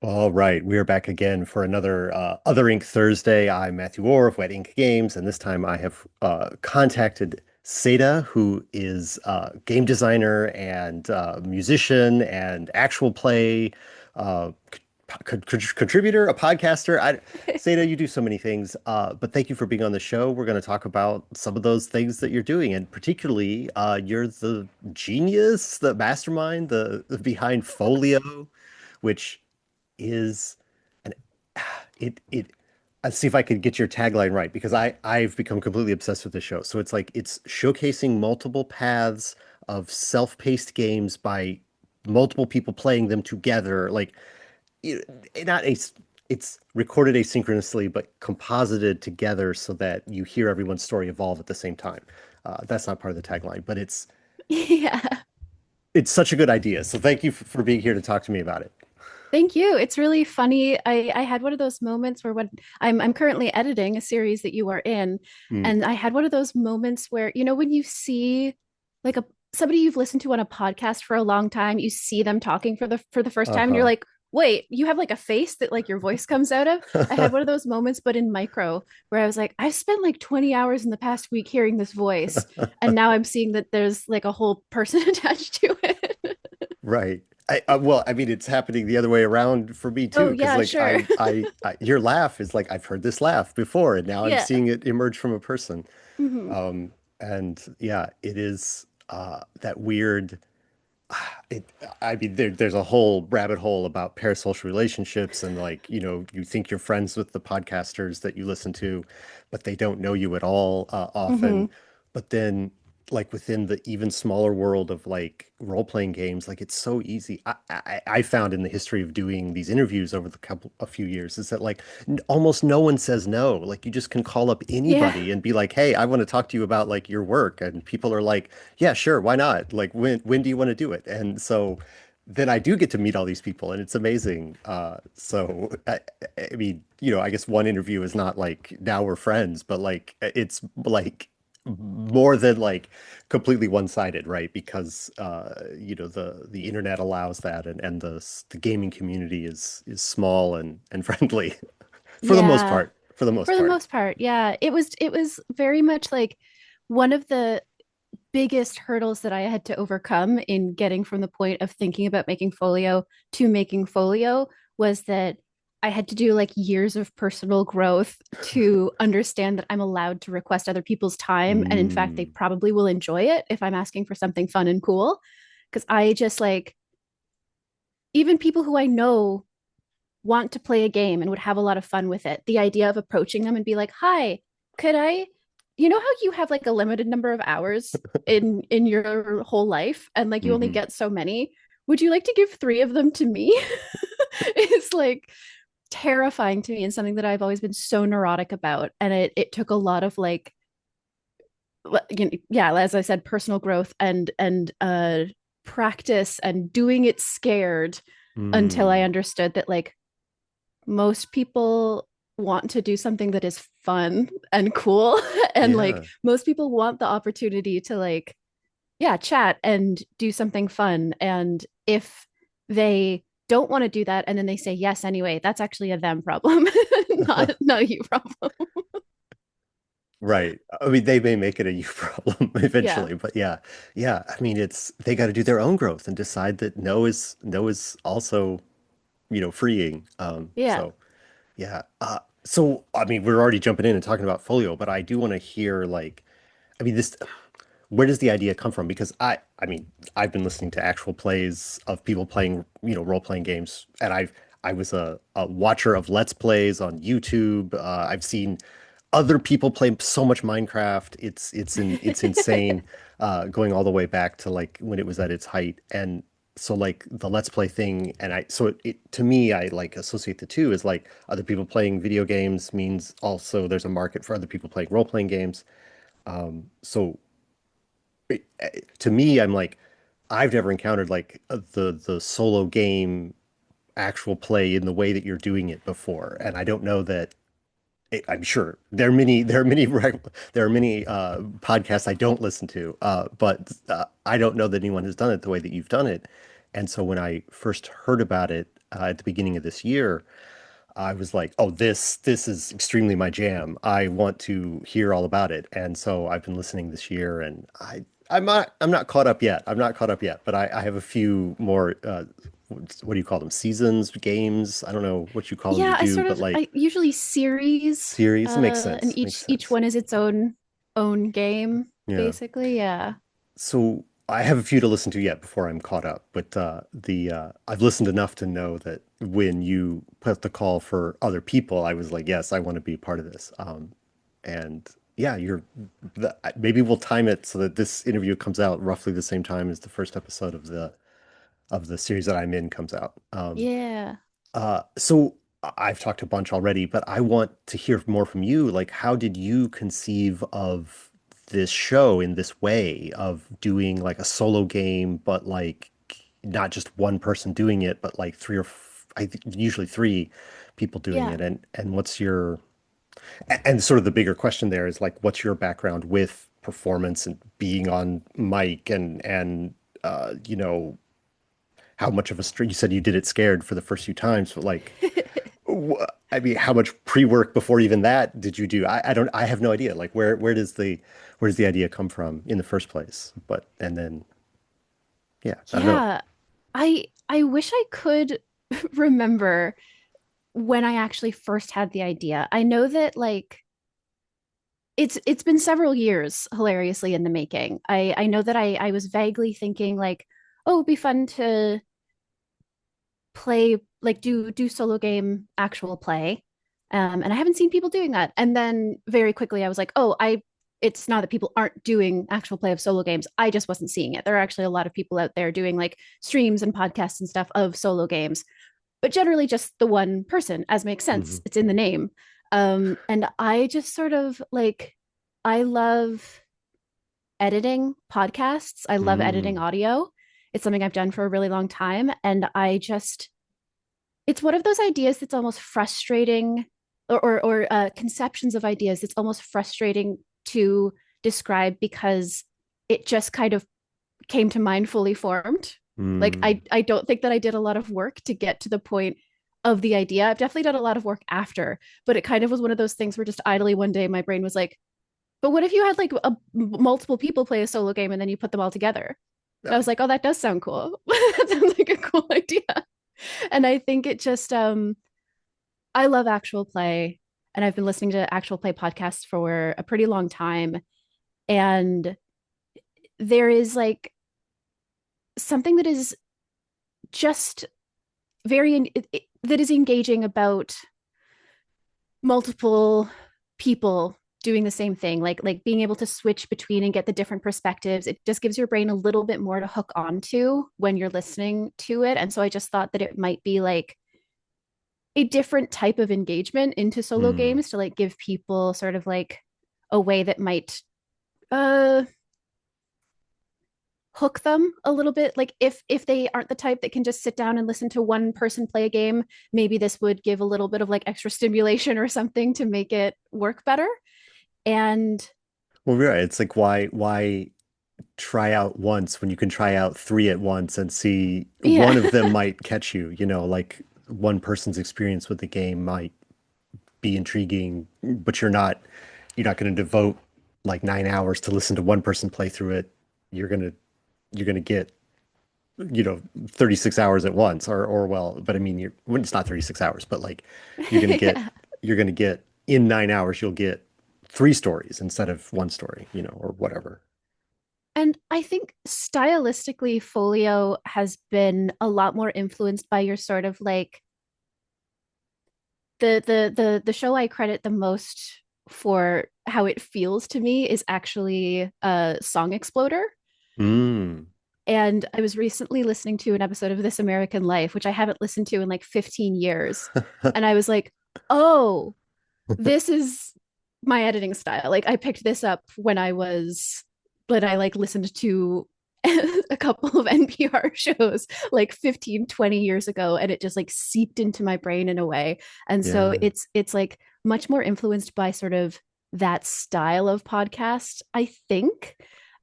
All right, we are back again for another Other Ink Thursday. I'm Matthew Orr of Wet Ink Games, and this time I have contacted Satah, who is game designer and musician and actual play contributor, a podcaster. Satah, you do so many things, but thank you for being on the show. We're going to talk about some of those things that you're doing, and particularly you're the genius, the mastermind, the behind Folio, which is an it let's see if I could get your tagline right because I've become completely obsessed with the show. So it's like it's showcasing multiple paths of self-paced games by multiple people playing them together. Like you, not a it's recorded asynchronously but composited together so that you hear everyone's story evolve at the same time. That's not part of the tagline, but Yeah. it's such a good idea. So thank you for being here to talk to me about it. Thank you. It's really funny. I had one of those moments where when I'm currently editing a series that you are in, Mm. and I had one of those moments where, when you see like a somebody you've listened to on a podcast for a long time, you see them talking for the first time, and you're Uh-huh. like, wait, you have like a face that like your voice comes out of. I had one of those moments, but in micro, where I was like, I've spent like 20 hours in the past week hearing this voice, and now I'm seeing that there's like a whole person attached to it. Right. Well, I mean, it's happening the other way around for me too, Oh because yeah, like sure. your laugh is like I've heard this laugh before, and now I'm Yeah. seeing it emerge from a person. Hmm. And yeah, it is that weird. It, I mean, there's a whole rabbit hole about parasocial relationships, and like, you think you're friends with the podcasters that you listen to, but they don't know you at all often. Hmm. But then, like within the even smaller world of like role-playing games, like it's so easy. I found in the history of doing these interviews over a few years is that like almost no one says no. Like you just can call up Yeah. anybody and be like, "Hey, I want to talk to you about like your work," and people are like, yeah, sure, why not? Like when do you want to do it? And so then I do get to meet all these people and it's amazing. I mean, I guess one interview is not like now we're friends, but like it's like more than like completely one-sided, right? Because the internet allows that and the gaming community is small and friendly for the most Yeah. part. For the most For the part. most part, yeah. It was very much like one of the biggest hurdles that I had to overcome in getting from the point of thinking about making folio to making folio was that I had to do like years of personal growth to understand that I'm allowed to request other people's time. And in fact, they Mm. probably will enjoy it if I'm asking for something fun and cool. Because I just like, even people who I know want to play a game and would have a lot of fun with it. The idea of approaching them and be like, "Hi, could I how you have like a limited number of hours in your whole life and like you only Hmm. get so many? Would you like to give 3 of them to me?" It's like terrifying to me and something that I've always been so neurotic about. And it took a lot of like yeah, as I said, personal growth and practice and doing it scared until I Mm. understood that like most people want to do something that is fun and cool and like Yeah. most people want the opportunity to like yeah chat and do something fun, and if they don't want to do that and then they say yes anyway, that's actually a them problem. Not a you problem. Right. I mean, they may make it a you problem Yeah. eventually, but yeah, yeah. I mean, they got to do their own growth and decide that no is also, freeing. Yeah. Yeah. So I mean, we're already jumping in and talking about Folio, but I do want to hear like, I mean, this. Where does the idea come from? Because I mean, I've been listening to actual plays of people playing, role-playing games, and I was a watcher of Let's Plays on YouTube. I've seen other people play so much Minecraft. It's insane, going all the way back to like when it was at its height. And so like the Let's Play thing, and to me, I like associate the two as like other people playing video games means also there's a market for other people playing role-playing games. So to me, I'm like, I've never encountered like the solo game actual play in the way that you're doing it before, and I don't know that. I'm sure there are many podcasts I don't listen to, but I don't know that anyone has done it the way that you've done it. And so when I first heard about it, at the beginning of this year, I was like, oh, this is extremely my jam. I want to hear all about it. And so I've been listening this year, and I'm not caught up yet. I'm not caught up yet, but I have a few more what do you call them? Seasons, games. I don't know what you call them you Yeah, do, but like I usually series, series. It makes and sense. Makes each sense. one is its own game, Yeah. basically. Yeah. So I have a few to listen to yet before I'm caught up, but the I've listened enough to know that when you put the call for other people, I was like, yes, I want to be a part of this. And yeah, maybe we'll time it so that this interview comes out roughly the same time as the first episode of the series that I'm in comes out. Yeah. So I've talked a bunch already, but I want to hear more from you. Like, how did you conceive of this show in this way of doing like a solo game, but like not just one person doing it, but like I think usually three people doing Yeah. it. And and sort of the bigger question there is like, what's your background with performance and being on mic and you know, how much of a you said you did it scared for the first few times, but like I mean, how much pre-work before even that did you do? I don't, I have no idea. Like where does the idea come from in the first place? But, and then, yeah, I don't know. Yeah. I wish I could remember when I actually first had the idea. I know that like it's been several years hilariously in the making. I know that I was vaguely thinking like, oh, it'd be fun to play like do solo game actual play. And I haven't seen people doing that. And then very quickly I was like, oh, I it's not that people aren't doing actual play of solo games. I just wasn't seeing it. There are actually a lot of people out there doing like streams and podcasts and stuff of solo games, but generally just the one person, as makes sense. Hmm. It's in the name. And I just sort of like I love editing podcasts. I love editing Mm. audio. It's something I've done for a really long time. And I just it's one of those ideas that's almost frustrating or conceptions of ideas that's almost frustrating to describe because it just kind of came to mind fully formed. Like Mm. I don't think that I did a lot of work to get to the point of the idea. I've definitely done a lot of work after, but it kind of was one of those things where just idly one day my brain was like, but what if you had like multiple people play a solo game and then you put them all together? And I was like, oh, that does sound cool. That sounds like a cool idea. And I think it just I love actual play, and I've been listening to actual play podcasts for a pretty long time, and there is like something that is just that is engaging about multiple people doing the same thing, like being able to switch between and get the different perspectives. It just gives your brain a little bit more to hook onto when you're listening to it. And so I just thought that it might be like a different type of engagement into solo Mm. games to like give people sort of like a way that might uh hook them a little bit. Like if they aren't the type that can just sit down and listen to one person play a game, maybe this would give a little bit of like extra stimulation or something to make it work better. And Well, right. It's like why try out once when you can try out three at once and see yeah. one of them might catch you, you know, like one person's experience with the game might be intriguing, but you're not going to devote like 9 hours to listen to one person play through it. You're gonna you're gonna get, you know, 36 hours at once, or well, but I mean, well, it's not 36 hours, but like you're gonna get Yeah. you're gonna get in 9 hours you'll get three stories instead of one story, you know, or whatever. And I think stylistically, Folio has been a lot more influenced by your sort of like the show I credit the most for how it feels to me is actually Song Exploder. Mm. And I was recently listening to an episode of This American Life, which I haven't listened to in like 15 years. And I was like, oh, this is my editing style. Like I picked this up when I like listened to a couple of NPR shows like 15, 20 years ago, and it just like seeped into my brain in a way. And so Yeah. it's like much more influenced by sort of that style of podcast, I think.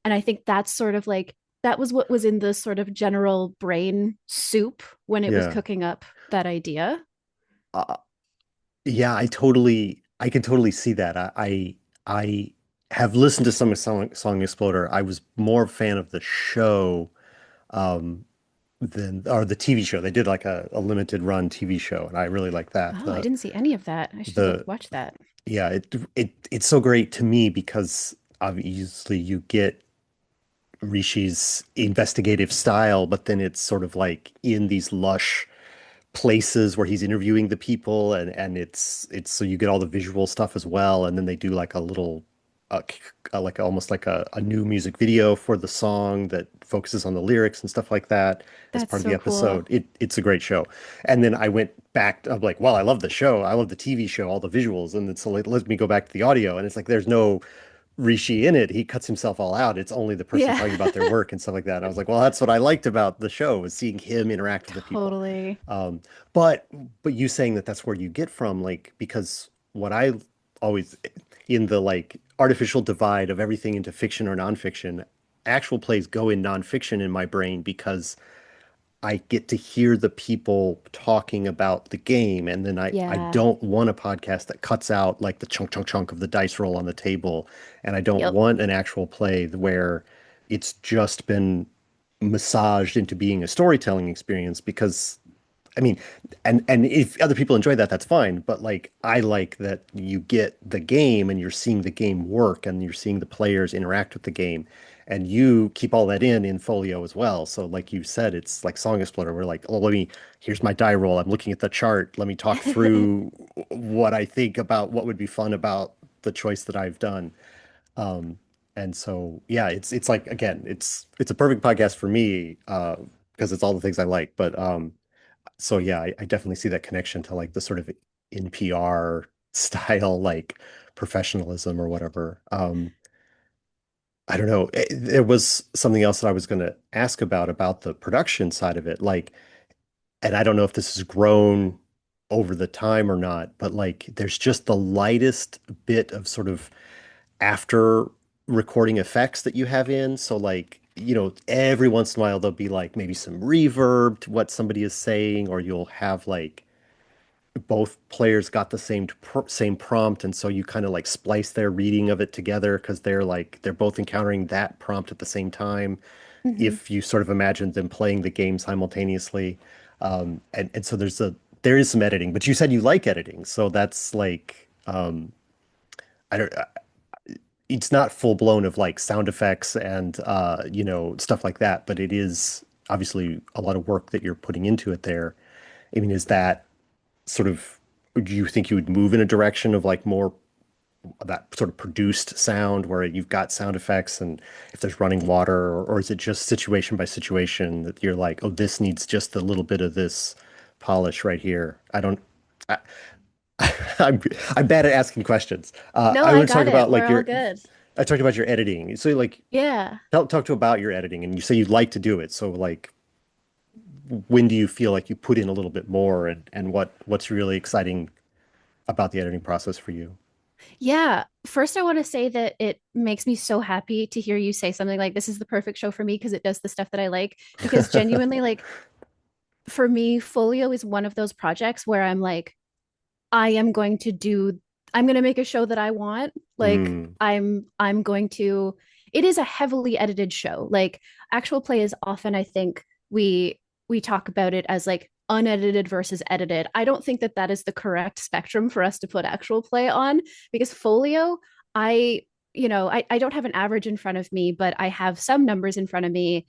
And I think that's sort of like that was what was in the sort of general brain soup when it was Yeah. cooking up that idea. Uh, yeah, I can totally see that. I have listened to some of Song Exploder. I was more a fan of the show um than or the TV show. They did like a limited run TV show, and I really like that. Oh, I didn't see any of that. I should The watch that. yeah, it's so great to me because obviously you get Rishi's investigative style, but then it's sort of like in these lush places where he's interviewing the people and it's so you get all the visual stuff as well, and then they do like a little uh, like almost like a new music video for the song that focuses on the lyrics and stuff like that as That's part of the so cool. episode. It's a great show. And then I went back, I'm like, well, I love the show, I love the TV show, all the visuals, and then so let me go back to the audio, and it's like there's no Rishi in it. He cuts himself all out. It's only the person Yeah, talking about their work and stuff like that. And I was like, well, that's what I liked about the show, was seeing him interact with the people. totally. Um, but you saying that that's where you get from, like, because what I always in the like artificial divide of everything into fiction or nonfiction, actual plays go in nonfiction in my brain because I get to hear the people talking about the game, and then I Yeah. don't want a podcast that cuts out like the chunk chunk chunk of the dice roll on the table, and I don't Yep. want an actual play where it's just been massaged into being a storytelling experience because I mean, and if other people enjoy that, that's fine. But like, I like that you get the game and you're seeing the game work and you're seeing the players interact with the game, and you keep all that in folio as well. So like you said, it's like Song Exploder. We're like, oh, here's my die roll. I'm looking at the chart. Let me talk through what I think about what would be fun about the choice that I've done. Um, and so yeah, it's like again, it's a perfect podcast for me because it's all the things I like. But so yeah, I definitely see that connection to like the sort of NPR style, like professionalism or whatever. I don't know. There was something else that I was going to ask about the production side of it. Like, and I don't know if this has grown over the time or not, but like there's just the lightest bit of sort of after recording effects that you have in. So like, every once in a while there'll be like maybe some reverb to what somebody is saying, or you'll have like both players got the same prompt, and so you kind of like splice their reading of it together because they're both encountering that prompt at the same time. Hmm. If you sort of imagine them playing the game simultaneously, and so there is some editing, but you said you like editing, so that's like I don't. It's not full blown of like sound effects and stuff like that, but it is obviously a lot of work that you're putting into it there. I mean, is that sort of do you think you would move in a direction of like more that sort of produced sound where you've got sound effects and if there's running water, or is it just situation by situation that you're like, oh, this needs just a little bit of this polish right here? I don't I, I'm I'm bad at asking questions. No, I I want to talk got it. about We're like all your good. I talked about your editing. So like Yeah. talk to about your editing, and you say you'd like to do it. So like when do you feel like you put in a little bit more, and what's really exciting about the editing process for you? Yeah. First, I want to say that it makes me so happy to hear you say something like this is the perfect show for me because it does the stuff that I like. Because genuinely, like for me, Folio is one of those projects where I'm like, I am going to do, I'm going to make a show that I want. Like Mm. I'm going to, it is a heavily edited show. Like actual play is often, I think we talk about it as like unedited versus edited. I don't think that that is the correct spectrum for us to put actual play on because Folio, I, I don't have an average in front of me, but I have some numbers in front of me.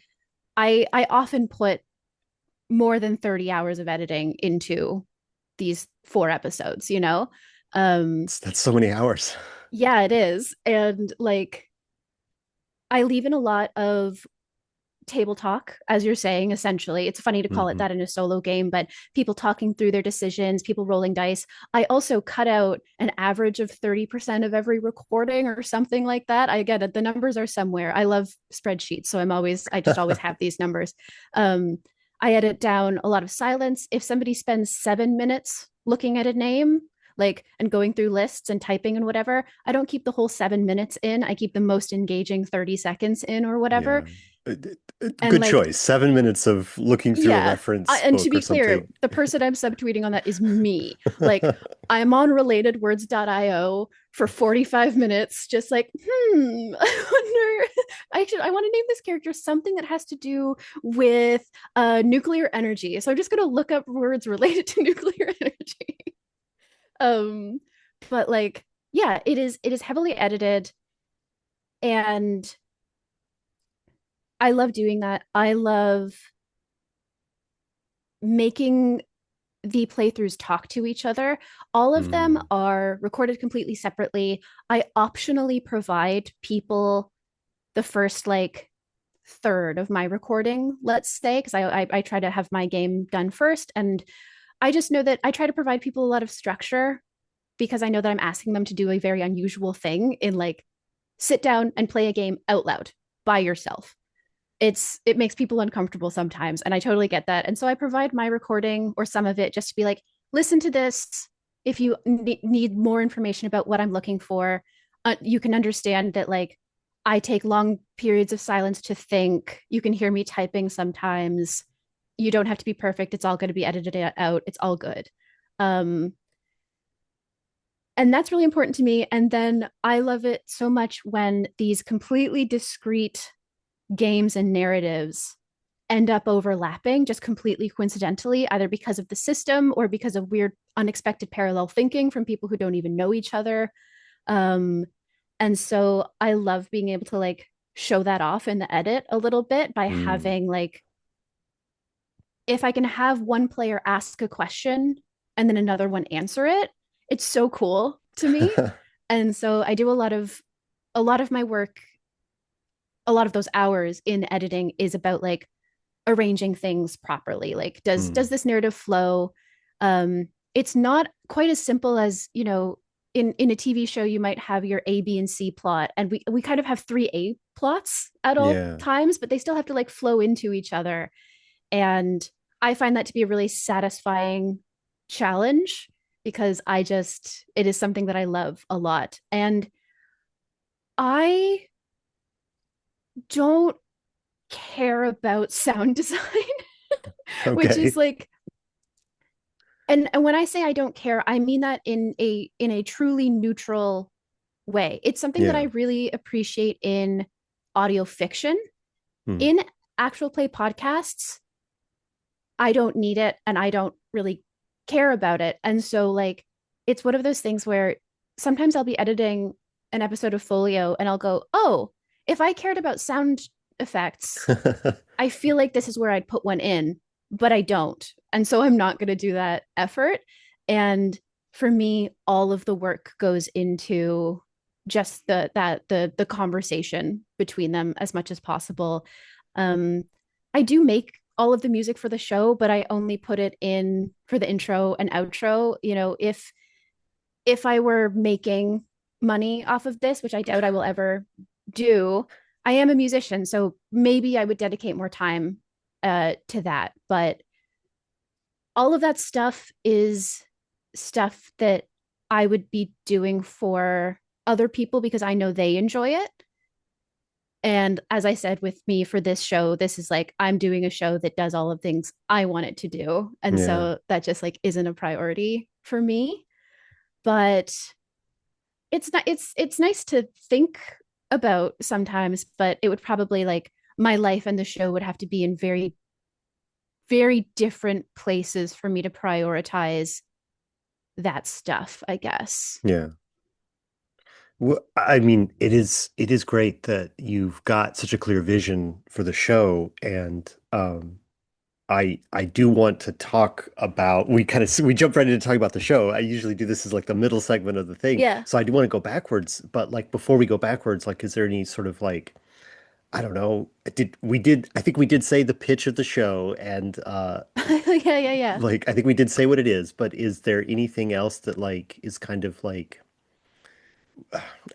I often put more than 30 hours of editing into these 4 episodes, you know? Um, That's so many hours. yeah, it is. And like, I leave in a lot of table talk, as you're saying, essentially. It's funny to call it Hmm. that in a solo game, but people talking through their decisions, people rolling dice. I also cut out an average of 30% of every recording or something like that. I get it. The numbers are somewhere. I love spreadsheets. So I just always have these numbers. Um, I edit down a lot of silence. If somebody spends 7 minutes looking at a name, like and going through lists and typing and whatever, I don't keep the whole 7 minutes in. I keep the most engaging 30 seconds in or Yeah. whatever. And Good like, choice. 7 minutes of looking through a yeah. reference And to book or be clear, something. the person I'm subtweeting on that is me. Like, I'm on relatedwords.io for 45 minutes, just like, I wonder, I want to name this character something that has to do with nuclear energy. So I'm just going to look up words related to nuclear energy. Um, but like, yeah, it is heavily edited, and I love doing that. I love making the playthroughs talk to each other. All of them Hmm. are recorded completely separately. I optionally provide people the first like third of my recording, let's say, because I try to have my game done first. And I just know that I try to provide people a lot of structure because I know that I'm asking them to do a very unusual thing in like sit down and play a game out loud by yourself. It makes people uncomfortable sometimes, and I totally get that. And so I provide my recording or some of it just to be like, listen to this. If you need more information about what I'm looking for, you can understand that like I take long periods of silence to think. You can hear me typing sometimes. You don't have to be perfect. It's all going to be edited out. It's all good. um and that's really important to me. And then I love it so much when these completely discrete games and narratives end up overlapping just completely coincidentally, either because of the system or because of weird, unexpected parallel thinking from people who don't even know each other. Um, and so I love being able to like show that off in the edit a little bit by Hmm. having like, if I can have one player ask a question and then another one answer it, it's so cool to me. And so I do a lot of my work, a lot of those hours in editing is about like arranging things properly. Like, does Hmm. this narrative flow? It's not quite as simple as, in a TV show you might have your A, B, and C plot, and we kind of have three A plots at all Yeah. times, but they still have to like flow into each other. And I find that to be a really satisfying challenge because it is something that I love a lot. And I don't care about sound design, which is Okay. like, and when I say I don't care, I mean that in a truly neutral way. It's something that I Yeah. really appreciate in audio fiction. Hmm. In actual play podcasts, I don't need it and I don't really care about it. And so like it's one of those things where sometimes I'll be editing an episode of Folio and I'll go, "Oh, if I cared about sound effects, I feel like this is where I'd put one in, but I don't." And so I'm not going to do that effort. And for me, all of the work goes into just the conversation between them as much as possible. Um, I do make all of the music for the show, but I only put it in for the intro and outro. If I were making money off of this, which I doubt I will ever do, I am a musician, so maybe I would dedicate more time to that. But all of that stuff is stuff that I would be doing for other people because I know they enjoy it. And as I said with me for this show, this is like I'm doing a show that does all of things I want it to do. And Yeah. so that just like isn't a priority for me. But it's not it's nice to think about sometimes, but it would probably like my life and the show would have to be in very very different places for me to prioritize that stuff, I guess. Yeah. Well, I mean, it is great that you've got such a clear vision for the show, and I do want to talk about we jump right into talking about the show. I usually do this as like the middle segment of the thing, Yeah. so I do want to go backwards. But like before we go backwards, like is there any sort of like I don't know, I think we did say the pitch of the show, and Yeah, yeah, yeah. like I think we did say what it is, but is there anything else that like is kind of like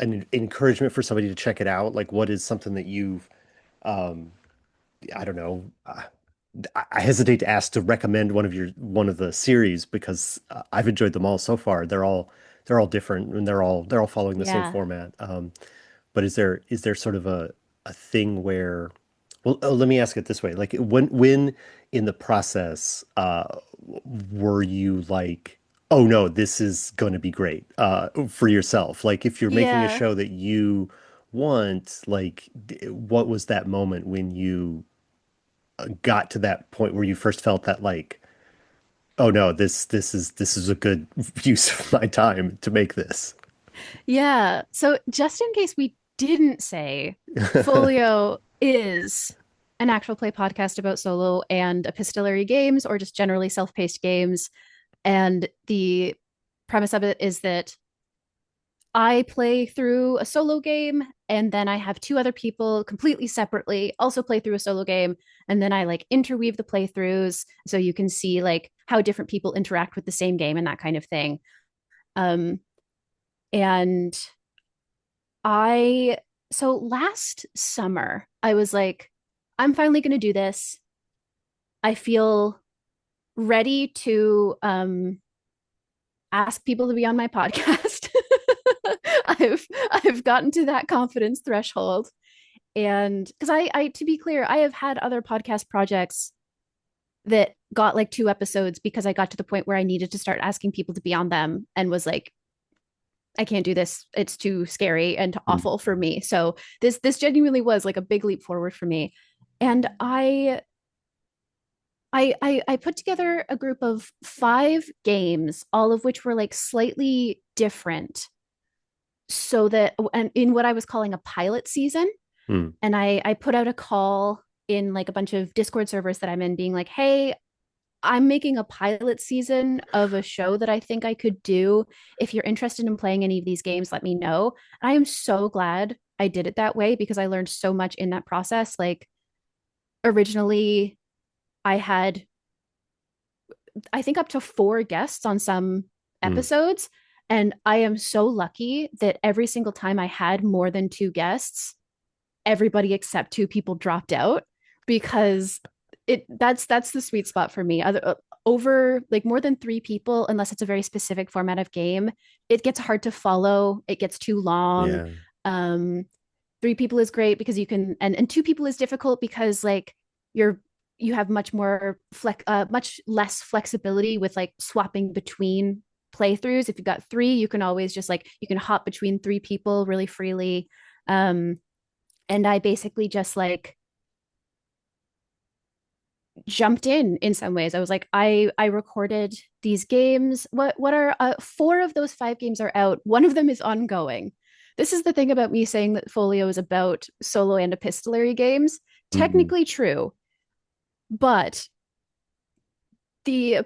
an encouragement for somebody to check it out? Like, what is something that you've, I don't know, I hesitate to ask to recommend one of the series because I've enjoyed them all so far. They're all different and they're all following the same Yeah. format. But is there sort of a thing where Well, let me ask it this way. Like when in the process, were you like, oh no, this is going to be great, for yourself? Like if you're making a Yeah. show that you want, like what was that moment when you got to that point where you first felt that like, oh no, this is a good use of my time to make this. Yeah. So just in case we didn't say, Folio is an actual play podcast about solo and epistolary games or just generally self-paced games. And the premise of it is that I play through a solo game and then I have two other people completely separately also play through a solo game. And then I like interweave the playthroughs so you can see like how different people interact with the same game and that kind of thing. Um, and I, so last summer, I was like, I'm finally going to do this. I feel ready to ask people to be on my podcast. I've gotten to that confidence threshold. And because I to be clear, I have had other podcast projects that got like 2 episodes because I got to the point where I needed to start asking people to be on them and was like, I can't do this. It's too scary and Hmm. awful for me. So this genuinely was like a big leap forward for me. And I put together a group of 5 games, all of which were like slightly different, so that and in what I was calling a pilot season. Hmm. And I put out a call in like a bunch of Discord servers that I'm in, being like, hey, I'm making a pilot season of a show that I think I could do. If you're interested in playing any of these games, let me know. And I am so glad I did it that way because I learned so much in that process. Like originally, I had, I think, up to 4 guests on some Hmm. episodes. And I am so lucky that every single time I had more than 2 guests, everybody except 2 people dropped out because that's the sweet spot for me. Over like more than 3 people, unless it's a very specific format of game, it gets hard to follow. It gets too long. Yeah. Um, 3 people is great because you can, and 2 people is difficult because like you're you have much less flexibility with like swapping between playthroughs. If you've got 3, you can always just like you can hop between 3 people really freely. Um, and I basically just like jumped in some ways. I was like, I recorded these games. What are 4 of those 5 games are out. One of them is ongoing. This is the thing about me saying that Folio is about solo and epistolary games. Hmm. Technically true, but the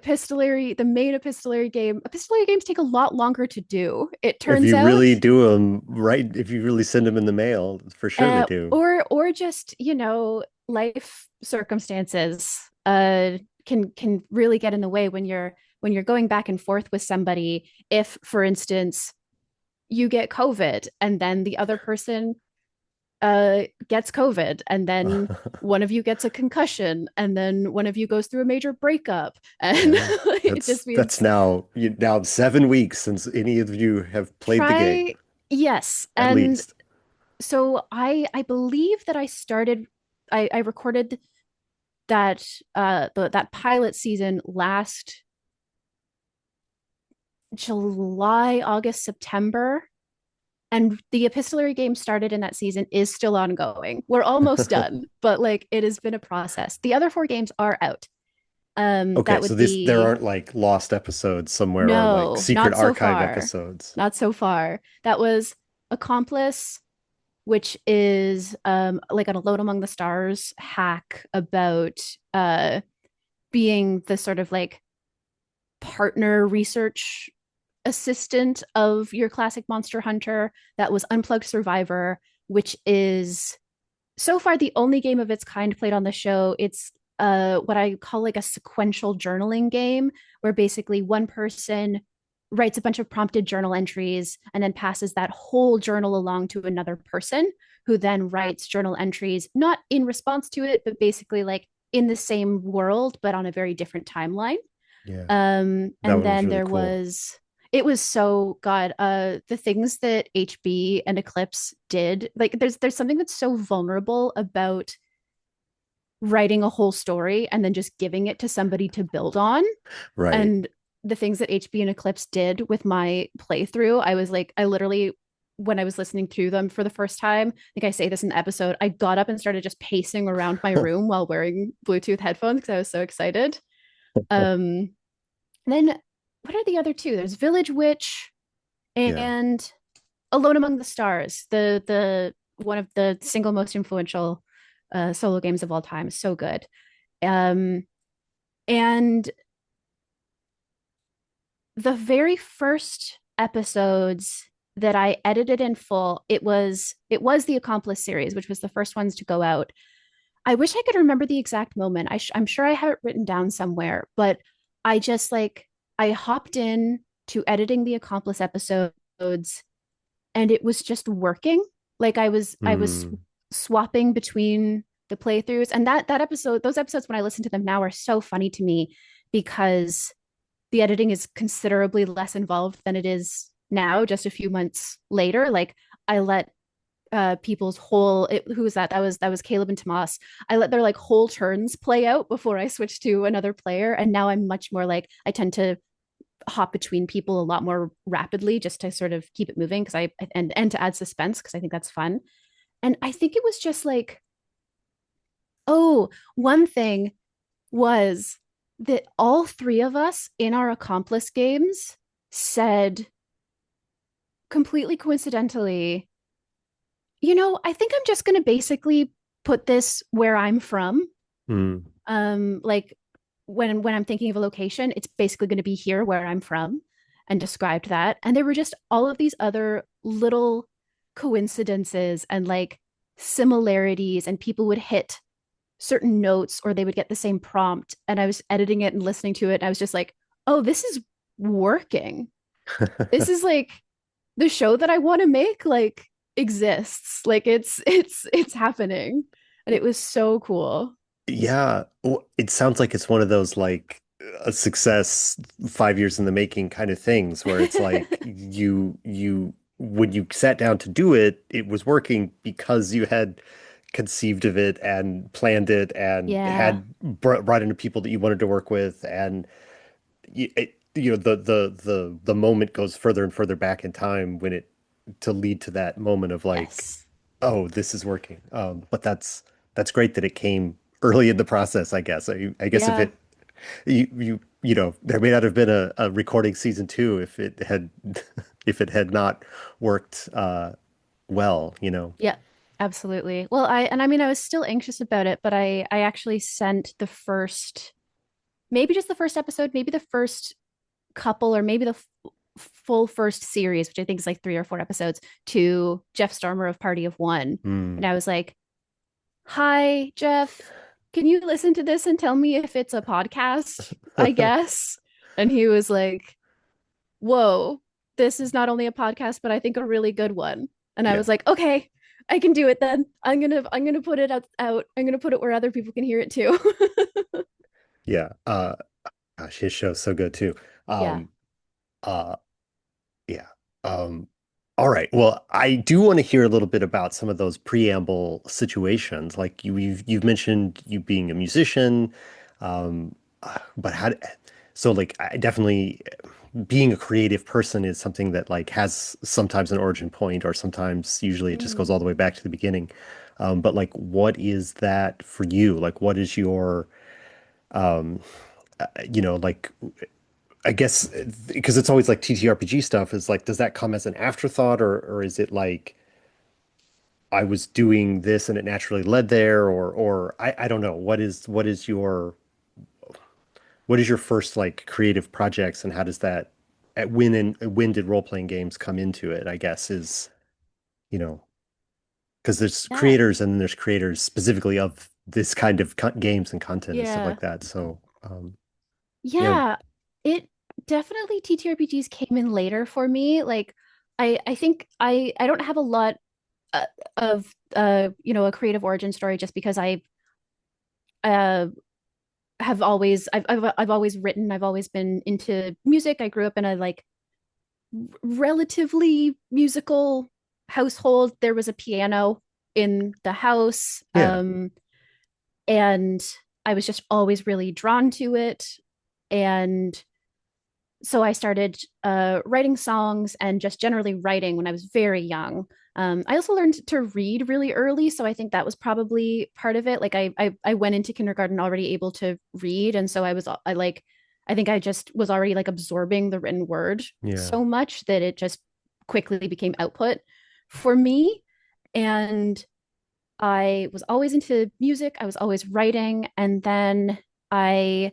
main epistolary games take a lot longer to do. It If turns you out, really do them right, if you really send them in the mail, for sure they do. or just life circumstances can really get in the way when you're going back and forth with somebody. If for instance you get COVID and then the other person gets COVID and then one of you gets a concussion and then one of you goes through a major breakup and Yeah, it that's just means that's now 7 weeks since any of you have played the game, try. Yes. at And least. so I believe that I recorded that pilot season last July, August, September. And the epistolary game started in that season is still ongoing. We're almost done, but like it has been a process. The other 4 games are out. Okay, That so would this there be aren't like lost episodes somewhere or like no, secret not so archive far. episodes. Not so far. That was Accomplice, which is like an Alone Among the Stars hack about uh being the sort of like partner research assistant of your classic monster hunter. That was Unplugged Survivor, which is so far the only game of its kind played on the show. It's what I call like a sequential journaling game where basically one person writes a bunch of prompted journal entries and then passes that whole journal along to another person who then writes journal entries not in response to it but basically like in the same world but on a very different timeline. Yeah, that And one was then really there cool. was it was so god the things that HB and Eclipse did, like there's something that's so vulnerable about writing a whole story and then just giving it to somebody to build on. Right. And the things that HB and Eclipse did with my playthrough, I was like, I literally, when I was listening through them for the first time, I think I say this in the episode, I got up and started just pacing around my room while wearing Bluetooth headphones because I was so excited. Um, then what are the other two? There's Village Witch Yeah. and Alone Among the Stars, the one of the single most influential solo games of all time. So good. Um, and the very first episodes that I edited in full, it was the Accomplice series, which was the first ones to go out. I wish I could remember the exact moment. I'm sure I have it written down somewhere, but I just like I hopped in to editing the Accomplice episodes, and it was just working. Like I was Hmm. swapping between the playthroughs, and that episode, those episodes when I listen to them now are so funny to me because the editing is considerably less involved than it is now, just a few months later. Like I let people's who was that? That was Caleb and Tomas. I let their like whole turns play out before I switched to another player. And now I'm much more like I tend to hop between people a lot more rapidly just to sort of keep it moving because I and to add suspense because I think that's fun. And I think it was just like, oh, one thing was that all three of us in our Accomplice games said completely coincidentally, I think I'm just going to basically put this where I'm from. Hmm. Like when I'm thinking of a location, it's basically going to be here where I'm from and described that. And there were just all of these other little coincidences and like similarities, and people would hit certain notes or they would get the same prompt. And I was editing it and listening to it. And I was just like, oh, this is working. This is like the show that I want to make like exists. Like it's happening. And it was so cool. Yeah, it sounds like it's one of those like a success 5 years in the making kind of things where it's like you when you sat down to do it, it was working because you had conceived of it and planned it and Yeah. had brought in people that you wanted to work with, and the moment goes further and further back in time when it to lead to that moment of like, Yes. oh, this is working. But that's great that it came early in the process, I guess. I guess if Yeah. it there may not have been a recording season two if it had if it had not worked well, you know. Yeah. Absolutely. Well, I mean I was still anxious about it, but I actually sent the first, maybe just the first episode, maybe the first couple, or maybe the full first series, which I think is like 3 or 4 episodes, to Jeff Stormer of Party of One. Hmm. And I was like, hi, Jeff, can you listen to this and tell me if it's a podcast, I guess? And he was like, whoa, this is not only a podcast, but I think a really good one. And I Yeah. was like, okay, I can do it then. I'm gonna put it out. I'm gonna put it where other people can hear it too. Yeah. Gosh, his show's so good too. Yeah. Um, uh, Yeah. Um, all right. Well, I do want to hear a little bit about some of those preamble situations. Like you've mentioned you being a musician, but so like I definitely being a creative person is something that like has sometimes an origin point, or sometimes usually it just goes Mm. all the way back to the beginning. But like, what is that for you? Like, what is your, like I guess because it's always like TTRPG stuff is like, does that come as an afterthought, or is it like I was doing this and it naturally led there, or I don't know. What is your first like creative projects, and how does that when did role-playing games come into it, I guess is, you know, because there's Yeah. creators and then there's creators specifically of this kind of games and content and stuff Yeah. like that. So, you know, Yeah, it definitely TTRPGs came in later for me. Like I think I don't have a lot uh, of a creative origin story just because I uh I've always written, I've always been into music. I grew up in a like relatively musical household. There was a piano in the house. yeah. And I was just always really drawn to it. And so I started writing songs and just generally writing when I was very young. I also learned to read really early, so I think that was probably part of it. Like I went into kindergarten already able to read, and so I think I just was already like absorbing the written word Yeah. so much that it just quickly became output for me. And I was always into music. I was always writing, and then I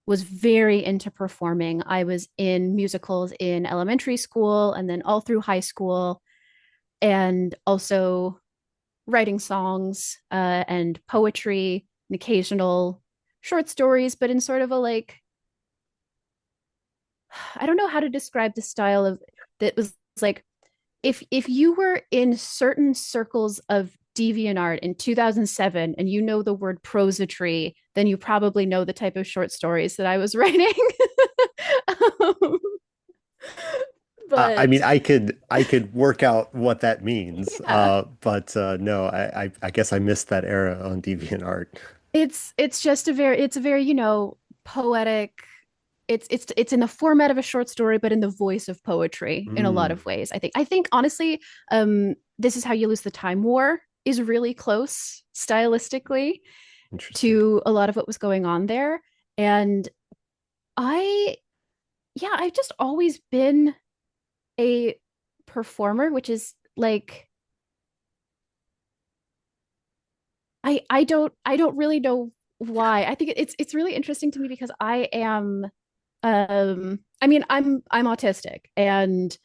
was very into performing. I was in musicals in elementary school and then all through high school, and also writing songs and poetry and occasional short stories, but in sort of a like, I don't know how to describe the style of that was like if you were in certain circles of DeviantArt in 2007 and you know the word prosody, then you probably know the type of short stories that I was writing. um, I but mean, I could work out what that means, yeah, but no, I guess I missed that era on DeviantArt. it's just it's a very, poetic. It's in the format of a short story, but in the voice of poetry in a lot Mm, of ways. I think honestly, this is how you lose the time war is really close stylistically interesting. to a lot of what was going on there. And I, yeah, I've just always been a performer, which is like, I don't really know why. I think it's really interesting to me because I am, I mean, I'm autistic and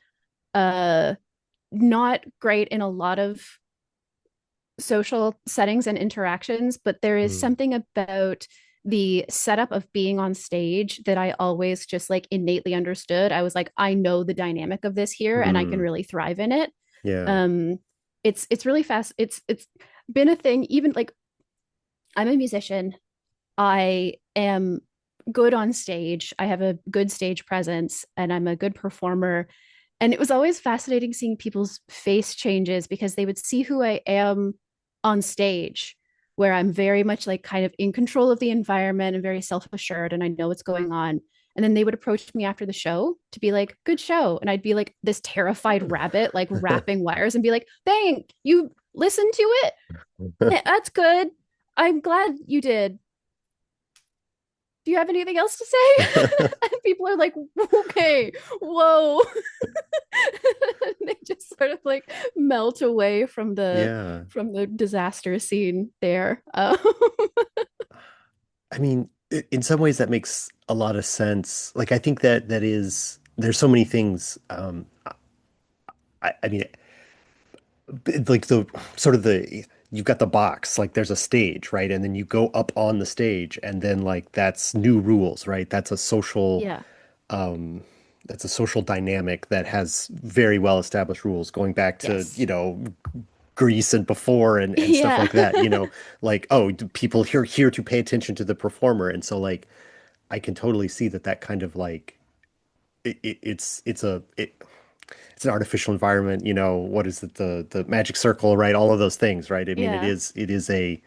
uh not great in a lot of social settings and interactions, but there is Mm, something about the setup of being on stage that I always just like innately understood. I was like, I know the dynamic of this here and I can mm, really thrive in it. yeah. Um it's really fast. It's been a thing. Even like, I'm a musician. I am good on stage. I have a good stage presence and I'm a good performer. And it was always fascinating seeing people's face changes because they would see who I am on stage, where I'm very much like kind of in control of the environment and very self assured and I know what's going on. And then they would approach me after the show to be like, good show. And I'd be like this terrified rabbit, like wrapping wires and be like, dang, you listened to it? That's good. I'm glad you did. Do you have anything else to say? And people are like, okay, whoa. They just sort of like melt away Yeah. from the disaster scene there. I mean, in some ways that makes a lot of sense. Like I think that is there's so many things. I mean, like the sort of the you've got the box, like there's a stage, right? And then you go up on the stage, and then like that's new rules, right? Yeah. That's a social dynamic that has very well established rules going back to, Yes. Greece and before and stuff Yeah. like that, like, oh, people here to pay attention to the performer. And so like I can totally see that kind of like it's an artificial environment, what is it, the magic circle, right? All of those things, right? I mean, Yeah. it is a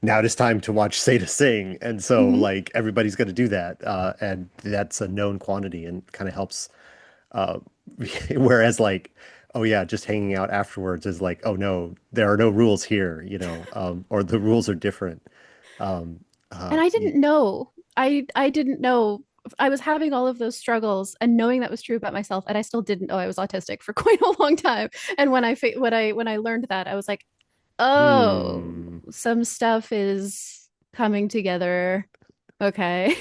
now it is time to watch Sata sing. And so Hmm. like everybody's going to do that. And that's a known quantity and kind of helps. Uh, whereas like, oh yeah, just hanging out afterwards is like, oh no, there are no rules here, or the rules are different. Um, And I y- didn't know. I didn't know. I was having all of those struggles and knowing that was true about myself, and I still didn't know I was autistic for quite a long time. And when I learned that, I was like, oh, hmm. some stuff is coming together. Okay.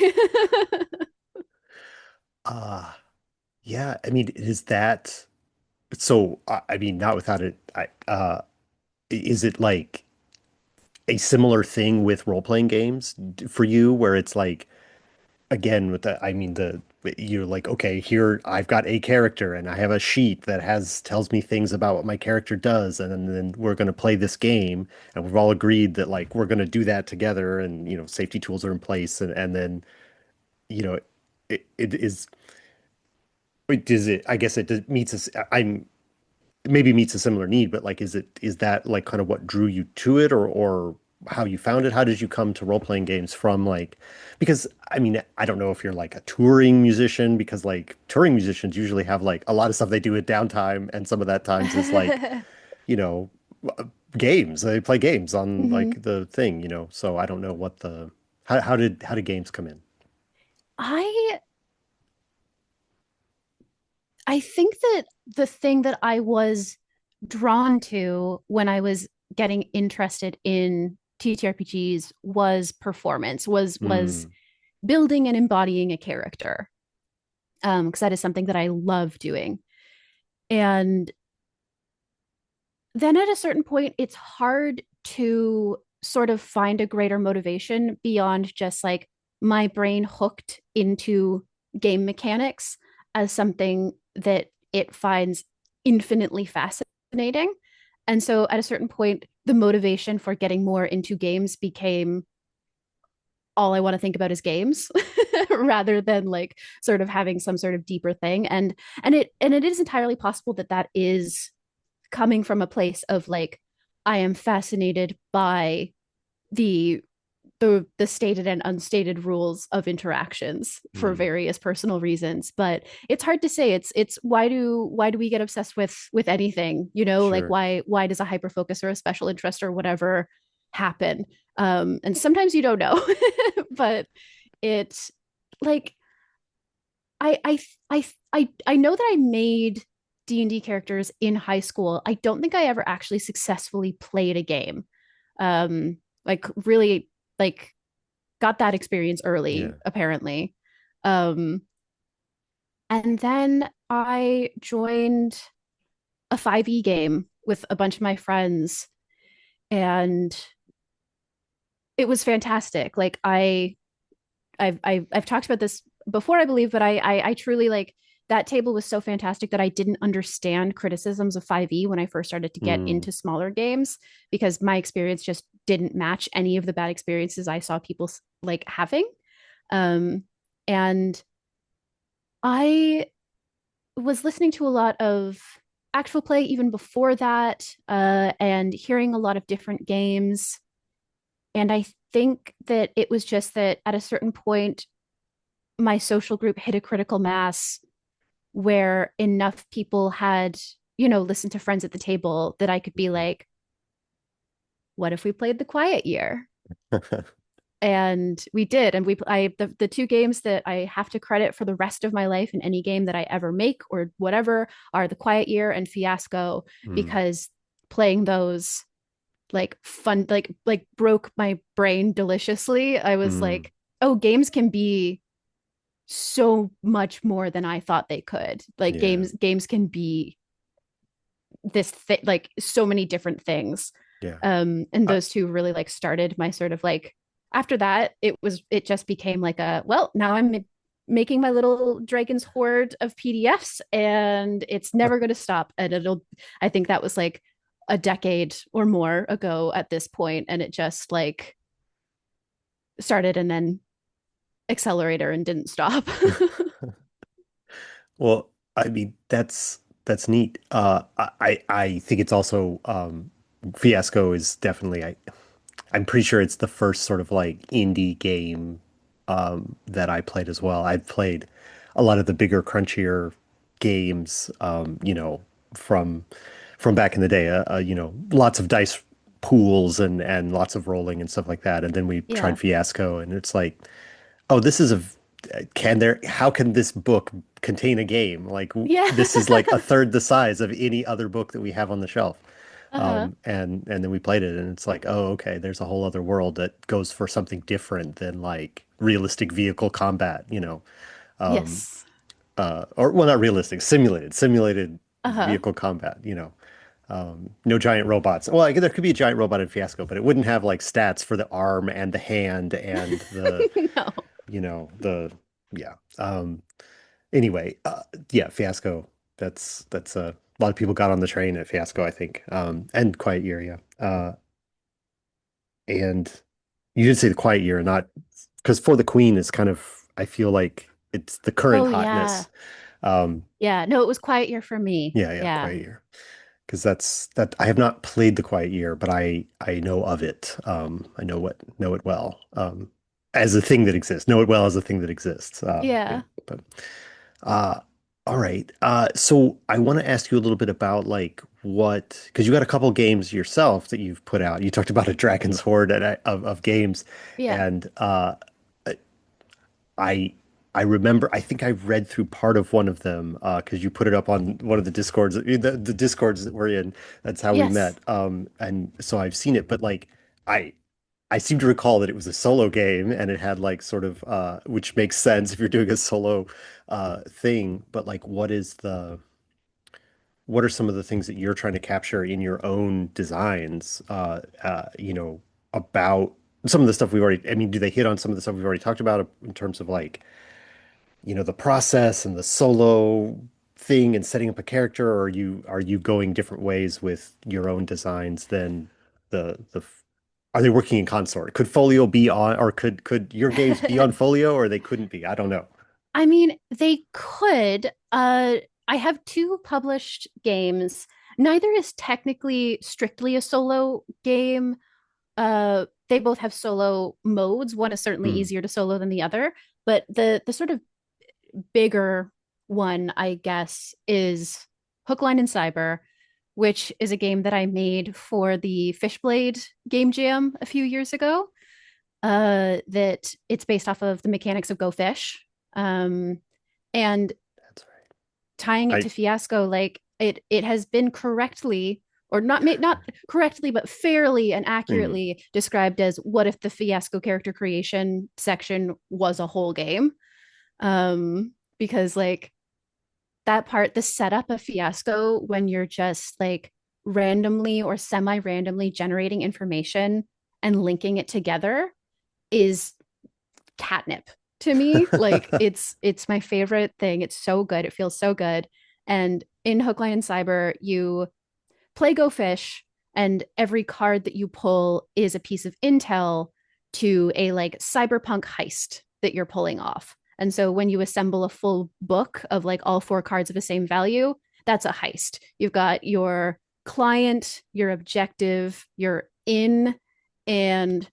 Uh, yeah, I mean, is that so? I mean, not without it. Is it like a similar thing with role-playing games for you, where it's like, again, with the, I mean, you're like, okay, here I've got a character and I have a sheet that tells me things about what my character does, and then we're going to play this game, and we've all agreed that like we're going to do that together, and safety tools are in place, and then you know, it is. Does it? I guess meets us. I'm maybe meets a similar need, but like, is that like kind of what drew you to it, or how you found it. How did you come to role-playing games from like, because I mean, I don't know if you're like a touring musician, because like touring musicians usually have like a lot of stuff they do at downtime, and some of that times is like, you know, uh, games. They play games on hmm like the thing, you know. So I don't know what the how did games come in? I I think that the thing that I was drawn to when I was getting interested in TTRPGs was performance, was Mm, building and embodying a character. Because that is something that I love doing. And then at a certain point, it's hard to sort of find a greater motivation beyond just like my brain hooked into game mechanics as something that it finds infinitely fascinating. And so at a certain point, the motivation for getting more into games became all I want to think about is games rather than like sort of having some sort of deeper thing. And it is entirely possible that that is coming from a place of like I am fascinated by the the stated and unstated rules of interactions for mm, various personal reasons, but it's hard to say. It's why do we get obsessed with anything, you know, like sure. why does a hyper focus or a special interest or whatever happen? And sometimes you don't know. But it's like I I I know that I made D&D characters in high school. I don't think I ever actually successfully played a game. Like really like got that experience early Yeah. apparently. Um and then I joined a 5e game with a bunch of my friends, and it was fantastic. Like I've talked about this before, I believe, but I truly like that table was so fantastic that I didn't understand criticisms of 5e when I first started to get Mm, into smaller games, because my experience just didn't match any of the bad experiences I saw people like having. Um, and I was listening to a lot of actual play even before that, and hearing a lot of different games. And I think that it was just that at a certain point, my social group hit a critical mass where enough people had, you know, listened to friends at the table that I could be like, what if we played the quiet year? And we did. And the two games that I have to credit for the rest of my life in any game that I ever make or whatever are the quiet year and fiasco, mm, because playing those like fun like broke my brain deliciously. I was mm, like, oh, games can be so much more than I thought they could. Like yeah. games can be like so many different things. Yeah. And I, those two really like started my sort of like, after that it just became like a, well, now I'm making my little dragon's hoard of PDFs and it's never going to stop. And it'll, I think that was like a decade or more ago at this point, and it just like started and then accelerator and didn't stop. well, I mean, that's neat. I think it's also Fiasco is definitely I'm pretty sure it's the first sort of like indie game that I played as well. I've played a lot of the bigger, crunchier games, you know, from from back in the day. You know, lots of dice pools and lots of rolling and stuff like that. And then we tried Yeah. Fiasco, and it's like, oh, this is a can there how can this book contain a game? Like Yeah. this is like a third the size of any other book that we have on the shelf. Uh-huh. And then we played it, and it's like, oh, okay, there's a whole other world that goes for something different than like realistic vehicle combat, you know. Yes. Or well, not realistic, simulated Uh-huh. vehicle combat, you know. No giant robots. Well, there could be a giant robot in Fiasco, but it wouldn't have like stats for the arm and the hand and the, No. you know, the yeah. Anyway, yeah, Fiasco. That's a lot of people got on the train at Fiasco, I think. And Quiet Year, yeah. And you did say the Quiet Year, not because For the Queen is kind of I feel like it's the current Oh yeah. hotness. Um, Yeah. No, it was quiet year for me. yeah, yeah, Yeah. Quiet Year. because that I have not played The Quiet Year, but I know of it. I know it well as a thing that exists. Know it well as a thing that exists. Yeah, Yeah. but uh, all right. So I want to ask you a little bit about like what because you got a couple games yourself that you've put out. You talked about a Dragon's Horde of games, Yeah. and I I remember I think I read through part of one of them because you put it up on one of the Discords the Discords that we're in. That's how we Yes. met. And so I've seen it, but like I I seem to recall that it was a solo game and it had like sort of which makes sense if you're doing a solo thing, but like what are some of the things that you're trying to capture in your own designs about some of the stuff we've already I mean, do they hit on some of the stuff we've already talked about in terms of like the process and the solo thing and setting up a character, or are you going different ways with your own designs than the are they working in consort? Could Folio be on, or could your games be on Folio, or they couldn't be? I don't know. I mean, they could. I have two published games. Neither is technically strictly a solo game. They both have solo modes. One is certainly Hmm. easier to solo than the other, but the sort of bigger one, I guess, is Hook, Line, and Cyber, which is a game that I made for the Fishblade game jam a few years ago. That it's based off of the mechanics of Go Fish. Um, and That's tying it right. to Fiasco, like it has been correctly or not correctly but fairly and Hmm. accurately described as what if the Fiasco character creation section was a whole game. Because like that part, the setup of Fiasco, when you're just like randomly or semi-randomly generating information and linking it together, is catnip to me. Like it's my favorite thing. It's so good. It feels so good. And in Hook, Line, and Cyber, you play Go Fish, and every card that you pull is a piece of intel to a like cyberpunk heist that you're pulling off. And so when you assemble a full book of like all four cards of the same value, that's a heist. You've got your client, your objective, your in, and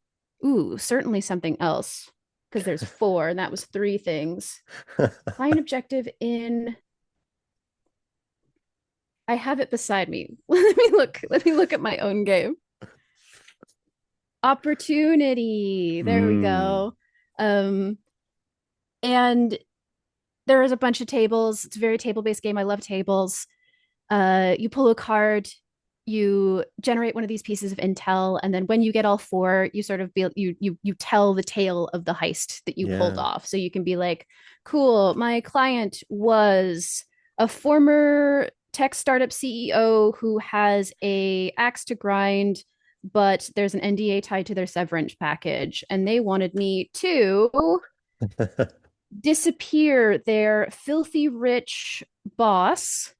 ooh, certainly something else because there's four, and that was three things. Client, objective, in. I have it beside me. Let me look. Let me look at my own game. Opportunity. There we Hmm. go. Um, and there is a bunch of tables. It's a very table-based game. I love tables. You pull a card, you generate one of these pieces of intel, and then when you get all four, you sort of be you tell the tale of the heist that you pulled Yeah. off. So you can be like, cool, my client was a former tech startup CEO who has a axe to grind, but there's an NDA tied to their severance package, and they wanted me to disappear their filthy rich boss,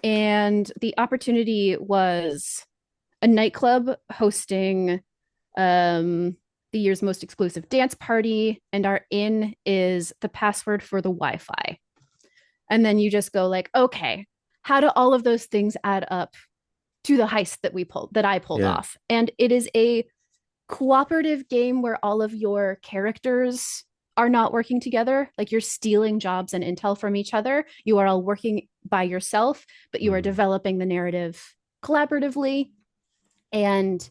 and the opportunity was a nightclub hosting um, the year's most exclusive dance party, and our in is the password for the Wi-Fi. And then you just go like, okay, how do all of those things add up to the heist that I pulled Yeah. off? And it is a cooperative game where all of your characters are not working together. Like you're stealing jobs and intel from each other. You are all working by yourself, but you are Hmm. developing the narrative collaboratively. And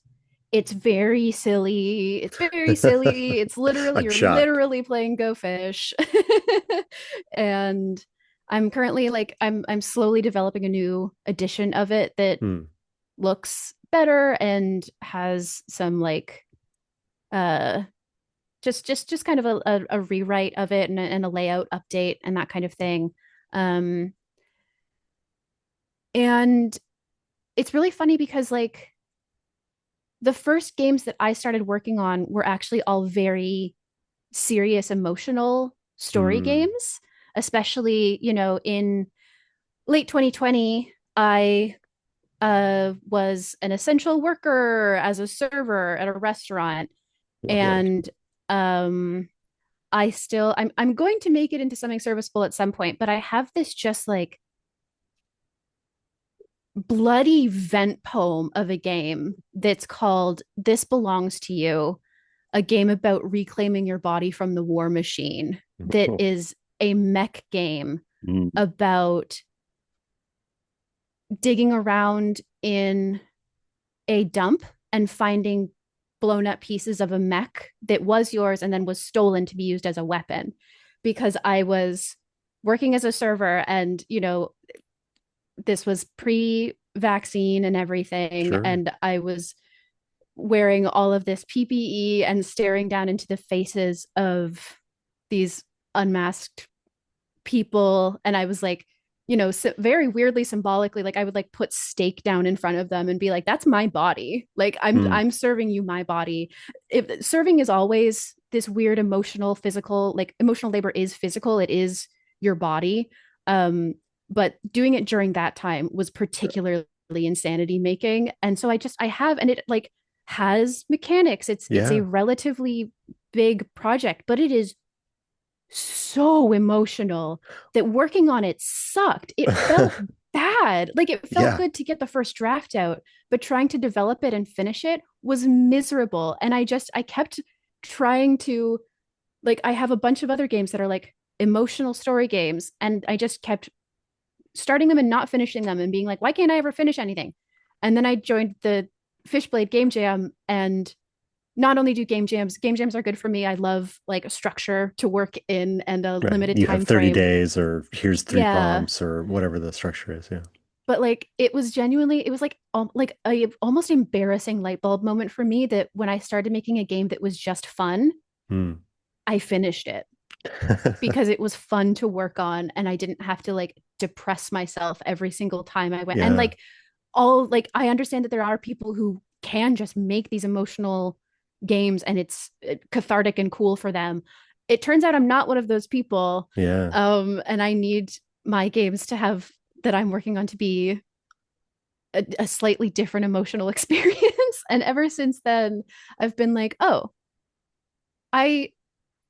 it's very silly. It's very silly. It's literally, I'm you're shocked. literally playing Go Fish. And I'm currently like, I'm slowly developing a new edition of it that Hmm. looks better and has some like uh just kind of a rewrite of it, and a layout update and that kind of thing. um and it's really funny because like the first games that I started working on were actually all very serious emotional story Hmm. games, especially in late 2020. I was an essential worker as a server at a restaurant, Lovely. and um I'm going to make it into something serviceable at some point, but I have this just like bloody vent poem of a game that's called This Belongs to You, a game about reclaiming your body from the war machine, that is a mech game Mm, about digging around in a dump and finding blown up pieces of a mech that was yours and then was stolen to be used as a weapon. Because I was working as a server, and this was pre-vaccine and everything, sure. and I was wearing all of this PPE and staring down into the faces of these unmasked people, and I was like, very weirdly symbolically, like I would like put steak down in front of them and be like, that's my body, like i'm Mm, i'm serving you my body. If serving is always this weird emotional physical, like emotional labor is physical, it is your body. um but doing it during that time was particularly insanity making, and so I have, and it like has mechanics. It's a yeah. relatively big project, but it is so emotional that working on it sucked. It felt bad. Like it felt Yeah. good to get the first draft out, but trying to develop it and finish it was miserable. And I kept trying to, like, I have a bunch of other games that are like emotional story games, and I just kept starting them and not finishing them and being like, why can't I ever finish anything? And then I joined the Fishblade Game Jam, and not only do game jams are good for me. I love like a structure to work in and a Right. limited You have time 30 frame. days or here's three Yeah. prompts or whatever the structure is. Yeah. But like it was genuinely, it was like a almost embarrassing light bulb moment for me that when I started making a game that was just fun, Hmm. I finished it because it was fun to work on and I didn't have to like depress myself every single time I went. And Yeah. like all, like I understand that there are people who can just make these emotional games and it's cathartic and cool for them. It turns out I'm not one of those people. Yeah. And I need my games to have, that I'm working on, to be a slightly different emotional experience. And ever since then I've been like, oh, I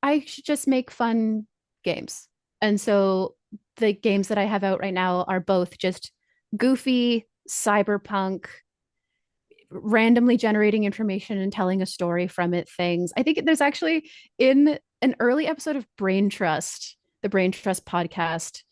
I should just make fun games. And so the games that I have out right now are both just goofy cyberpunk, randomly generating information and telling a story from it things. I think there's actually, in an early episode of Brain Trust, the Brain Trust podcast,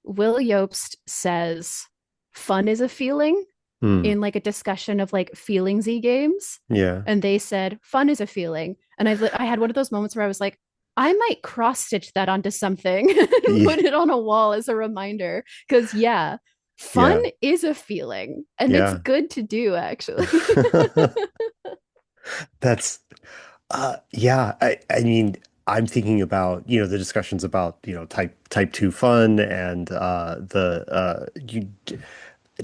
Will Yobst says fun is a feeling Hmm. in like a discussion of like feelingsy games. Yeah. And they said fun is a feeling. And I had one of those moments where I was like, I might cross stitch that onto something and Yeah. put it on a wall as a reminder. Cause yeah, fun Yeah. is a feeling and it's Yeah. good to do actually. That's yeah, I mean, I'm thinking about, the discussions about, type 2 fun and the you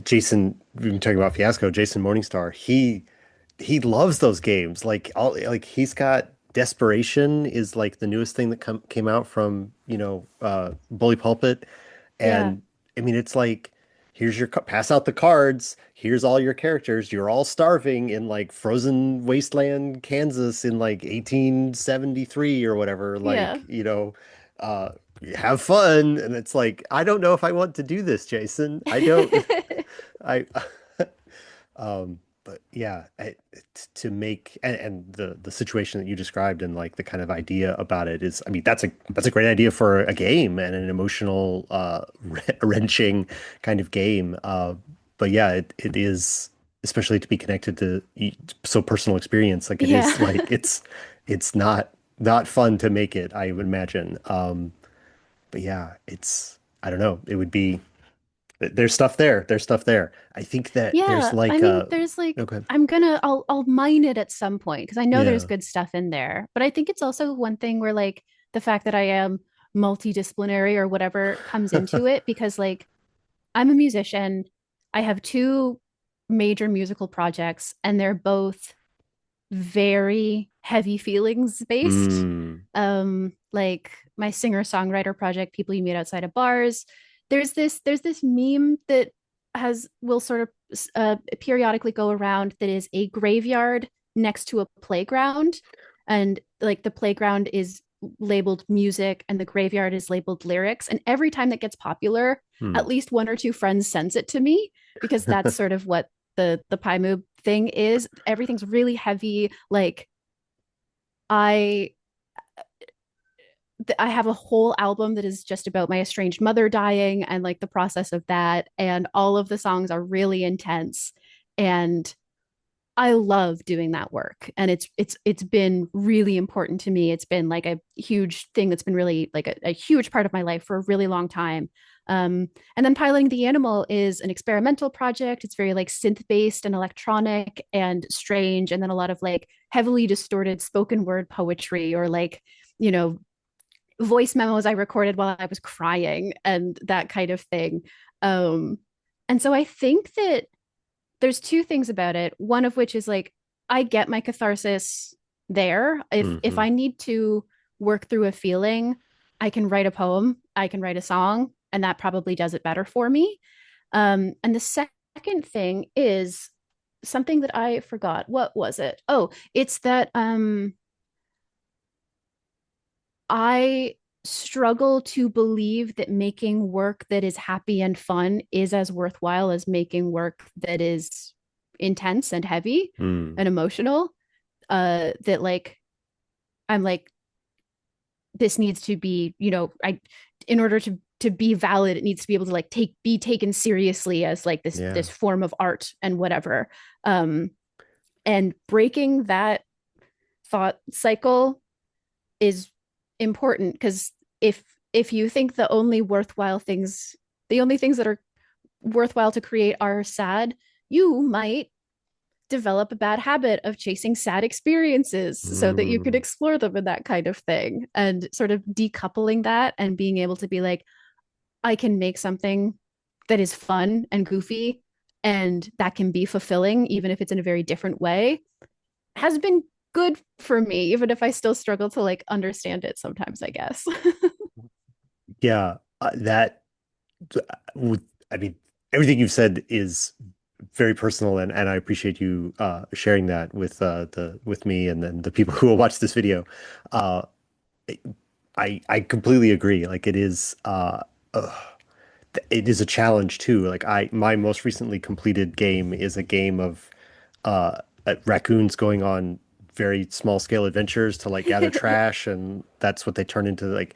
Jason, we've been talking about Fiasco, Jason Morningstar, he loves those games. Like he's got Desperation is like the newest thing that came out from, Bully Pulpit. Yeah. And I mean, it's like, here's your pass out the cards. Here's all your characters. You're all starving in like frozen wasteland, Kansas in like 1873 or whatever. Yeah. Like, uh, have fun. And it's like, I don't know if I want to do this, Jason. I don't, I, but yeah, to make and the situation that you described and like the kind of idea about it is, I mean, that's a great idea for a game and an emotional, wrenching kind of game. But yeah, it is, especially to be connected to so personal experience. Like it Yeah. is like it's not fun to make it, I would imagine. But yeah, I don't know. It would be. There's stuff there. There's stuff there. I think that there's Yeah. I like mean, there's like, okay. I'll mine it at some point because I know there's Yeah. good stuff in there. But I think it's also one thing where like the fact that I am multidisciplinary or whatever comes into it, because like I'm a musician. I have two major musical projects, and they're both very heavy feelings based. Mm, Like my singer-songwriter project, People You Meet Outside of Bars. There's this meme that has will sort of periodically go around that is a graveyard next to a playground, and like the playground is labeled music and the graveyard is labeled lyrics, and every time that gets popular, mm, at least one or two friends sends it to me, because that's sort of what the pie move thing is. Everything's really heavy. Like I I have a whole album that is just about my estranged mother dying and like the process of that, and all of the songs are really intense, and I love doing that work, and it's been really important to me. It's been like a huge thing that's been really like a huge part of my life for a really long time. And then Piloting the Animal is an experimental project. It's very like synth based and electronic and strange, and then a lot of like heavily distorted spoken word poetry or like you know voice memos I recorded while I was crying and that kind of thing. Um, and so I think that there's two things about it. One of which is like I get my catharsis there. If Hmm. I need to work through a feeling, I can write a poem, I can write a song, and that probably does it better for me. And the second thing is something that I forgot. What was it? Oh, it's that I struggle to believe that making work that is happy and fun is as worthwhile as making work that is intense and heavy Mm. and emotional. That like I'm like this needs to be, I in order to be valid, it needs to be able to like be taken seriously as like Yeah. this form of art and whatever. Um, and breaking that thought cycle is important because if you think the only things that are worthwhile to create are sad, you might develop a bad habit of chasing sad experiences so that you could Mm. explore them and that kind of thing. And sort of decoupling that and being able to be like, I can make something that is fun and goofy and that can be fulfilling, even if it's in a very different way, has been good for me, even if I still struggle to like understand it sometimes, I guess. Yeah. That would, I mean, everything you've said is very personal, and I appreciate you sharing that with me and then the people who will watch this video. Uh, I completely agree. Like uh, it is a challenge too. Like my most recently completed game is a game of raccoons going on very small scale adventures to like gather trash, and that's what they turn into. Like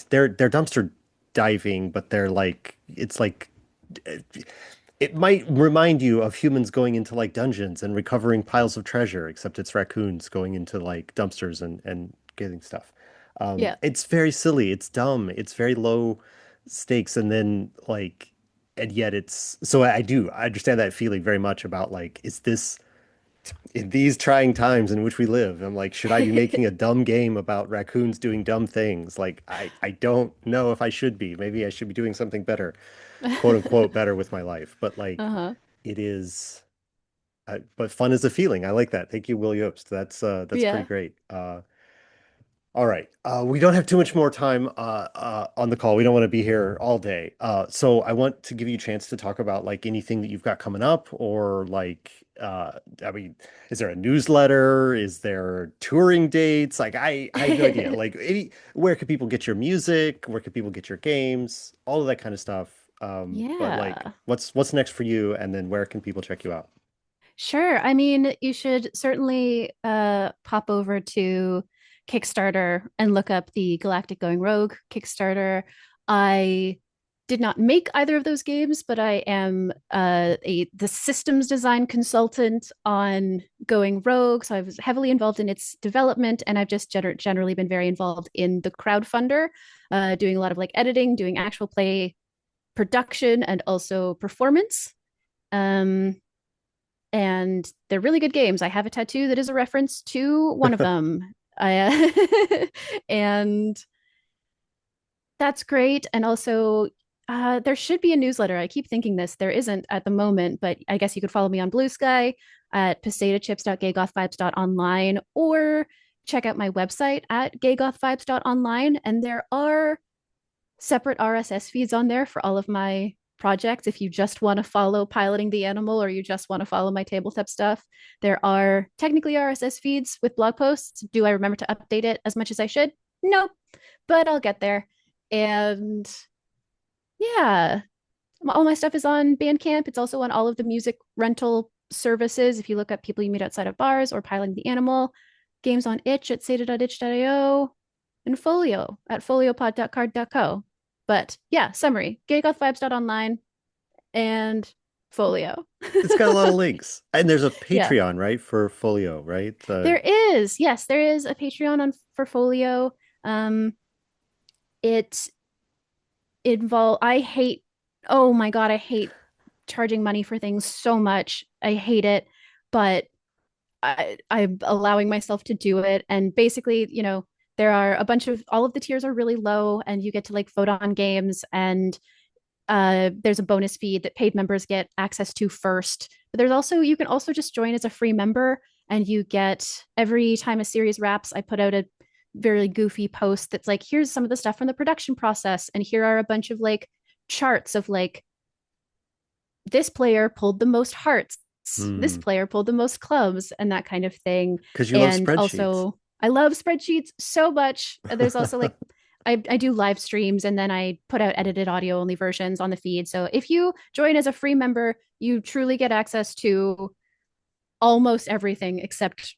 they're dumpster diving, but they're like it's like it might remind you of humans going into like dungeons and recovering piles of treasure, except it's raccoons going into like dumpsters and getting stuff. Yeah. It's very silly, it's dumb, it's very low stakes, and then like, and yet it's so I understand that feeling very much about like, is this in these trying times in which we live? I'm like, should I be making a dumb game about raccoons doing dumb things? Like, I don't know if I should be. Maybe I should be doing something better, quote unquote, better with my life. But like, Uh-huh. it is, but fun is a feeling. I like that. Thank you, Will Yost. That's pretty Yeah. great. All right. We don't have too much more time on the call. We don't want to be here all day. So I want to give you a chance to talk about like anything that you've got coming up, or like, I mean, is there a newsletter? Is there touring dates? Like, I have no idea. Like, where could people get your music? Where could people get your games? All of that kind of stuff. But like, Yeah. what's next for you? And then where can people check you out? Sure. I mean, you should certainly pop over to Kickstarter and look up the Galactic Going Rogue Kickstarter. I did not make either of those games, but I am the systems design consultant on Going Rogue. So I was heavily involved in its development, and I've just generally been very involved in the crowdfunder, doing a lot of like editing, doing actual play production, and also performance. Um, and they're really good games. I have a tattoo that is a reference to one of them. And that's great. And also, there should be a newsletter. I keep thinking this. There isn't at the moment, but I guess you could follow me on Blue Sky at pesetachips.gaygothvibes.online or check out my website at gaygothvibes.online. And there are separate RSS feeds on there for all of my projects. If you just want to follow Piloting the Animal or you just want to follow my tabletop stuff, there are technically RSS feeds with blog posts. Do I remember to update it as much as I should? Nope, but I'll get there. And yeah, All my stuff is on Bandcamp. It's also on all of the music rental services. If you look up people you meet outside of bars or Piling the Animal, games on itch at satah.itch.io, and folio at foliopod.card.co. But yeah, summary, gaygothvibes.online and folio. It's got a lot of links. And there's a Yeah. Patreon, right, for Folio, right? There is. Yes, there is a Patreon on for folio. It involve I hate oh my God, I hate charging money for things so much. I hate it, but I'm allowing myself to do it. And basically, there are a bunch of all of the tiers are really low, and you get to like vote on games. And there's a bonus feed that paid members get access to first. But there's also you can also just join as a free member, and you get every time a series wraps, I put out a very goofy post that's like, here's some of the stuff from the production process, and here are a bunch of like charts of like this player pulled the most hearts, this Hmm. player pulled the most clubs, and that kind of thing. Because you love And spreadsheets. also, I love spreadsheets so much. There's also like, I do live streams, and then I put out edited audio only versions on the feed. So if you join as a free member, you truly get access to almost everything except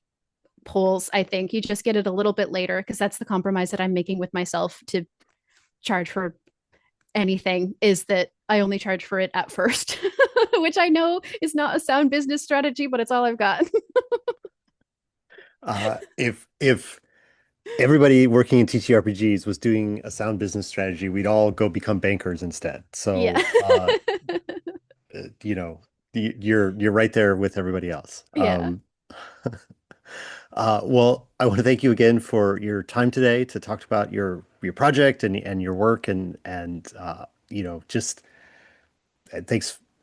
polls. I think you just get it a little bit later because that's the compromise that I'm making with myself to charge for anything is that I only charge for it at first, which I know is not a sound business strategy, but it's all I've got. If everybody working in TTRPGs was doing a sound business strategy, we'd all go become bankers instead. Yeah. So, you know, you're right there with everybody else. Yeah. Well, I want to thank you again for your time today to talk about your project and your work and just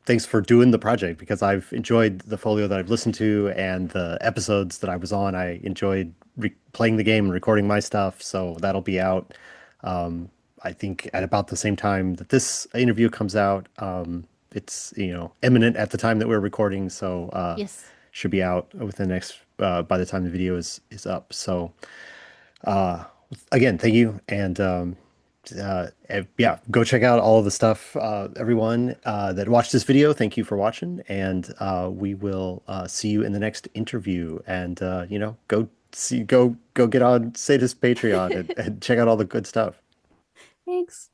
thanks for doing the project because I've enjoyed the folio that I've listened to and the episodes that I was on. I enjoyed playing the game and recording my stuff, so that'll be out. Um, I think at about the same time that this interview comes out. It's imminent at the time that we're recording, so Yes. should be out within the next by the time the video is up. So uh, again, thank you and yeah, go check out all of the stuff, everyone that watched this video. Thank you for watching, and we will see you in the next interview. And go get on Sadist Patreon and check out all the good stuff. Thanks.